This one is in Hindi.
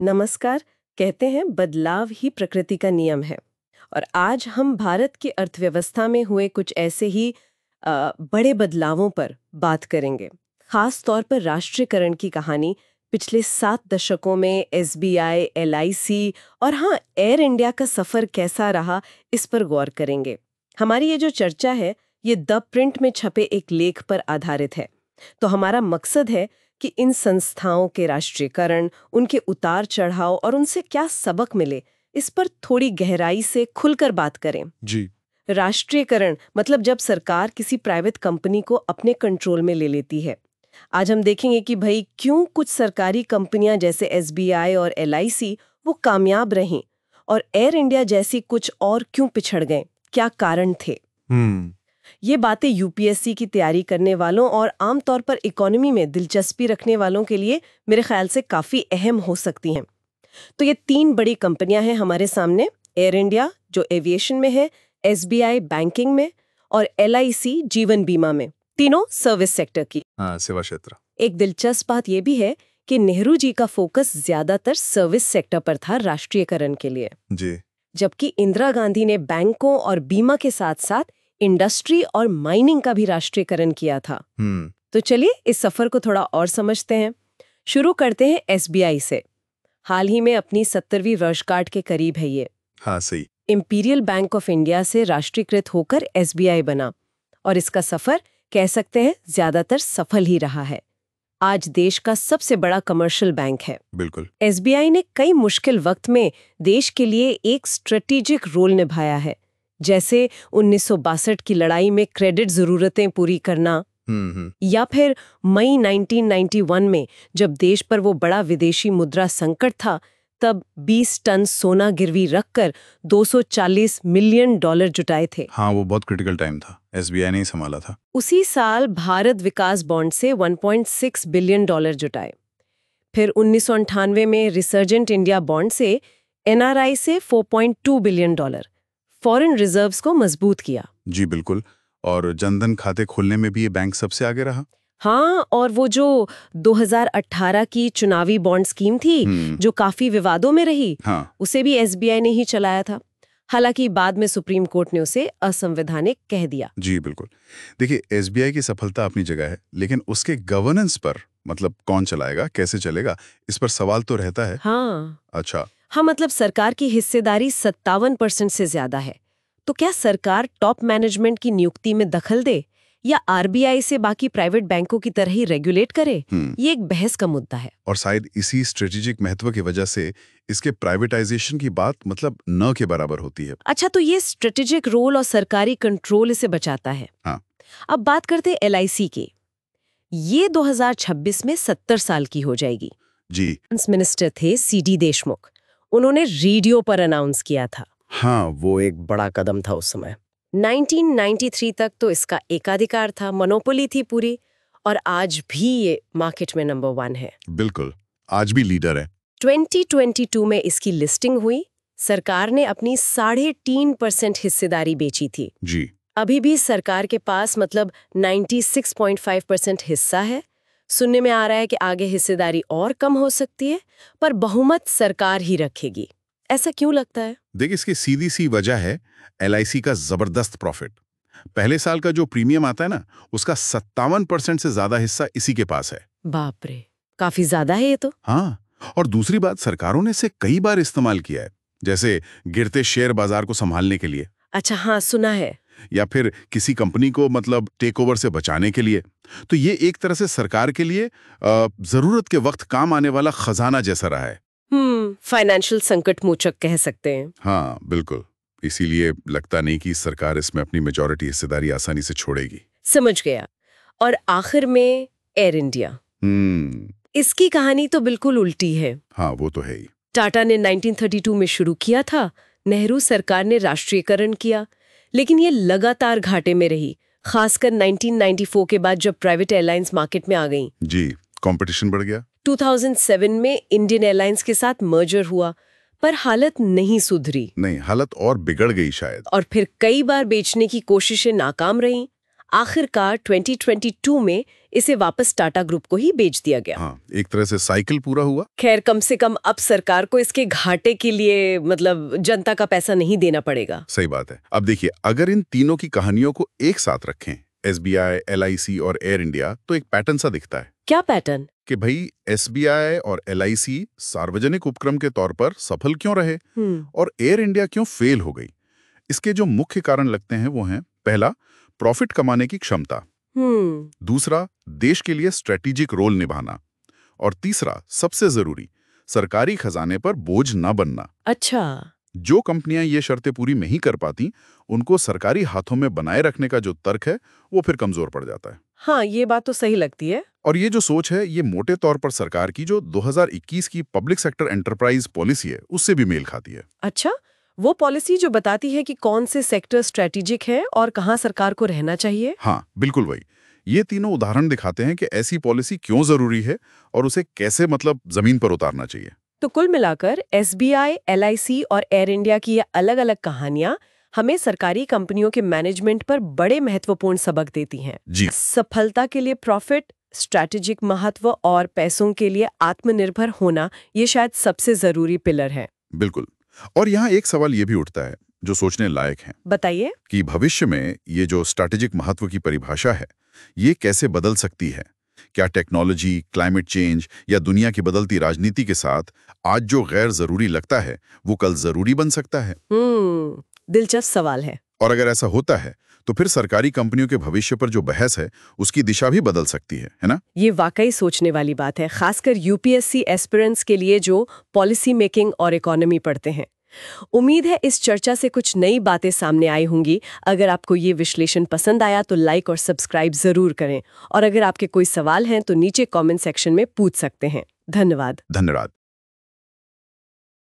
नमस्कार। कहते हैं बदलाव ही प्रकृति का नियम है। और आज हम भारत की अर्थव्यवस्था में हुए कुछ ऐसे ही बड़े बदलावों पर बात करेंगे। खास तौर पर राष्ट्रीयकरण की कहानी पिछले 7 दशकों में एसबीआई, एलआईसी और हाँ, एयर इंडिया का सफर कैसा रहा, इस पर गौर करेंगे। हमारी ये जो चर्चा है, ये द प्रिंट में छपे एक लेख पर आधारित है। तो हमारा मकसद है कि इन संस्थाओं के राष्ट्रीयकरण, उनके उतार चढ़ाव और उनसे क्या सबक मिले, इस पर थोड़ी गहराई से खुलकर बात करें। जी। राष्ट्रीयकरण मतलब जब सरकार किसी प्राइवेट कंपनी को अपने कंट्रोल में ले लेती है। आज हम देखेंगे कि भाई क्यों कुछ सरकारी कंपनियां जैसे एसबीआई और एलआईसी वो कामयाब रहीं और एयर इंडिया जैसी कुछ और क्यों पिछड़ गए, क्या कारण थे। ये बातें यूपीएससी की तैयारी करने वालों और आमतौर पर इकोनॉमी में दिलचस्पी रखने वालों के लिए मेरे ख्याल से काफ़ी अहम हो सकती हैं। तो ये 3 बड़ी कंपनियां हैं हमारे सामने। एयर इंडिया जो एविएशन में है, एसबीआई बैंकिंग में और एलआईसी जीवन बीमा में, तीनों सर्विस सेक्टर की। सेवा क्षेत्र। एक दिलचस्प बात यह भी है कि नेहरू जी का फोकस ज्यादातर सर्विस सेक्टर पर था राष्ट्रीयकरण के लिए, जी। जबकि इंदिरा गांधी ने बैंकों और बीमा के साथ साथ इंडस्ट्री और माइनिंग का भी राष्ट्रीयकरण किया था। तो चलिए इस सफर को थोड़ा और समझते हैं। शुरू करते हैं एसबीआई से। हाल ही में अपनी 70वीं वर्षगांठ के करीब है ये। हाँ, सही। इंपीरियल बैंक ऑफ इंडिया से राष्ट्रीयकृत होकर एसबीआई बना और इसका सफर कह सकते हैं ज्यादातर सफल ही रहा है। आज देश का सबसे बड़ा कमर्शियल बैंक है। बिल्कुल। एसबीआई ने कई मुश्किल वक्त में देश के लिए एक स्ट्रेटेजिक रोल निभाया है, जैसे 1962 की लड़ाई में क्रेडिट जरूरतें पूरी करना, या फिर मई 1991 में जब देश पर वो बड़ा विदेशी मुद्रा संकट था, तब 20 टन सोना गिरवी रखकर $240 मिलियन जुटाए थे। हाँ, वो बहुत क्रिटिकल टाइम था, एसबीआई ने ही संभाला था। उसी साल भारत विकास बॉन्ड से $1.6 बिलियन जुटाए। फिर 1998 में रिसर्जेंट इंडिया बॉन्ड से एनआरआई से $4.2 बिलियन फॉरेन रिजर्व्स को मजबूत किया। जी बिल्कुल। और जनधन खाते खोलने में भी ये बैंक सबसे आगे रहा। हाँ, और वो जो 2018 की चुनावी बॉन्ड स्कीम थी जो काफी विवादों में रही, हाँ। उसे भी एसबीआई ने ही चलाया था। हालांकि बाद में सुप्रीम कोर्ट ने उसे असंवैधानिक कह दिया। जी बिल्कुल। देखिए, एसबीआई की सफलता अपनी जगह है, लेकिन उसके गवर्नेंस पर, मतलब कौन चलाएगा, कैसे चलेगा, इस पर सवाल तो रहता है। हाँ। अच्छा। हाँ, मतलब सरकार की हिस्सेदारी 57% से ज्यादा है। तो क्या सरकार टॉप मैनेजमेंट की नियुक्ति में दखल दे या आरबीआई से बाकी प्राइवेट बैंकों की तरह ही रेगुलेट करे? ये एक बहस का मुद्दा है। और शायद इसी स्ट्रेटेजिक महत्व की वजह से इसके प्राइवेटाइजेशन की बात मतलब न के बराबर होती है। अच्छा, तो ये स्ट्रेटेजिक रोल और सरकारी कंट्रोल इसे बचाता है। हाँ। अब बात करते हैं एलआईसी की। ये 2026 में 70 साल की हो जाएगी। जी। फाइनेंस मिनिस्टर थे सीडी देशमुख। उन्होंने रेडियो पर अनाउंस किया था। हाँ, वो एक बड़ा कदम था उस समय। 1993 तक तो इसका एकाधिकार था, मोनोपोली थी पूरी, और आज भी ये मार्केट में नंबर 1 है। बिल्कुल, आज भी लीडर है। 2022 में इसकी लिस्टिंग हुई। सरकार ने अपनी 3.5% हिस्सेदारी बेची थी। जी। अभी भी सरकार के पास मतलब 96.5% हिस्सा है। सुनने में आ रहा है कि आगे हिस्सेदारी और कम हो सकती है, पर बहुमत सरकार ही रखेगी। ऐसा क्यों लगता है? देखिए, इसकी सीधी सी वजह है एलआईसी का जबरदस्त प्रॉफिट। पहले साल का जो प्रीमियम आता है ना, उसका 57% से ज्यादा हिस्सा इसी के पास है। बाप रे, काफी ज्यादा है ये तो। हाँ, और दूसरी बात, सरकारों ने इसे कई बार इस्तेमाल किया है, जैसे गिरते शेयर बाजार को संभालने के लिए। अच्छा, हाँ, सुना है। या फिर किसी कंपनी को मतलब टेक ओवर से बचाने के लिए। तो ये एक तरह से सरकार के लिए जरूरत के वक्त काम आने वाला खजाना जैसा रहा है। फाइनेंशियल संकट मोचक कह सकते हैं। हाँ बिल्कुल। इसीलिए लगता नहीं कि सरकार इसमें अपनी मेजॉरिटी हिस्सेदारी आसानी से छोड़ेगी। समझ गया। और आखिर में एयर इंडिया। इसकी कहानी तो बिल्कुल उल्टी है। हाँ, वो तो है ही। टाटा ने 1932 में शुरू किया था, नेहरू सरकार ने राष्ट्रीयकरण किया, लेकिन ये लगातार घाटे में रही, खासकर 1994 के बाद जब प्राइवेट एयरलाइंस मार्केट में आ गईं। जी, कंपटीशन बढ़ गया। 2007 में इंडियन एयरलाइंस के साथ मर्जर हुआ, पर हालत नहीं सुधरी। नहीं, हालत और बिगड़ गई शायद। और फिर कई बार बेचने की कोशिशें नाकाम रहीं। आखिरकार 2022 में इसे वापस टाटा ग्रुप को ही बेच दिया गया। हाँ, एक तरह से साइकिल पूरा हुआ। खैर, कम से कम अब सरकार को इसके घाटे के लिए मतलब जनता का पैसा नहीं देना पड़ेगा। सही बात है। अब देखिए, अगर इन तीनों की कहानियों को एक साथ रखें, SBI, LIC और एयर इंडिया, तो एक पैटर्न सा दिखता है। क्या पैटर्न? कि भाई SBI और LIC सार्वजनिक उपक्रम के तौर पर सफल क्यों रहे और एयर इंडिया क्यों फेल हो गई। इसके जो मुख्य कारण लगते हैं वो हैं, पहला, प्रॉफिट कमाने की क्षमता, दूसरा, देश के लिए स्ट्रेटेजिक रोल निभाना, और तीसरा, सबसे जरूरी, सरकारी खजाने पर बोझ न बनना। अच्छा। जो कंपनियां ये शर्तें पूरी नहीं कर पाती, उनको सरकारी हाथों में बनाए रखने का जो तर्क है वो फिर कमजोर पड़ जाता है। हाँ, ये बात तो सही लगती है। और ये जो सोच है, ये मोटे तौर पर सरकार की जो 2021 की पब्लिक सेक्टर एंटरप्राइज पॉलिसी है उससे भी मेल खाती है। अच्छा, वो पॉलिसी जो बताती है कि कौन से सेक्टर स्ट्रेटेजिक है और कहाँ सरकार को रहना चाहिए? हाँ, बिल्कुल वही। ये तीनों उदाहरण दिखाते हैं कि ऐसी पॉलिसी क्यों जरूरी है और उसे कैसे जमीन पर उतारना चाहिए। तो कुल मिलाकर SBI, LIC और एयर इंडिया की ये अलग-अलग कहानियां हमें सरकारी कंपनियों के मैनेजमेंट पर बड़े महत्वपूर्ण सबक देती हैं। जी। सफलता के लिए प्रॉफिट, स्ट्रैटेजिक महत्व और पैसों के लिए आत्मनिर्भर होना, ये शायद सबसे जरूरी पिलर है। बिल्कुल। और यहाँ एक सवाल ये भी उठता है जो सोचने लायक है। बताइए। कि भविष्य में ये जो स्ट्रैटेजिक महत्व की परिभाषा है, ये कैसे बदल सकती है? क्या टेक्नोलॉजी, क्लाइमेट चेंज या दुनिया की बदलती राजनीति के साथ आज जो गैर जरूरी लगता है वो कल जरूरी बन सकता है? दिलचस्प सवाल है। और अगर ऐसा होता है तो फिर सरकारी कंपनियों के भविष्य पर जो बहस है उसकी दिशा भी बदल सकती है ना? ये वाकई सोचने वाली बात है, खासकर UPSC एस्पिरेंट्स के लिए जो पॉलिसी मेकिंग और इकोनॉमी पढ़ते हैं। उम्मीद है इस चर्चा से कुछ नई बातें सामने आई होंगी। अगर आपको ये विश्लेषण पसंद आया तो लाइक और सब्सक्राइब जरूर करें, और अगर आपके कोई सवाल हैं तो नीचे कमेंट सेक्शन में पूछ सकते हैं। धन्यवाद।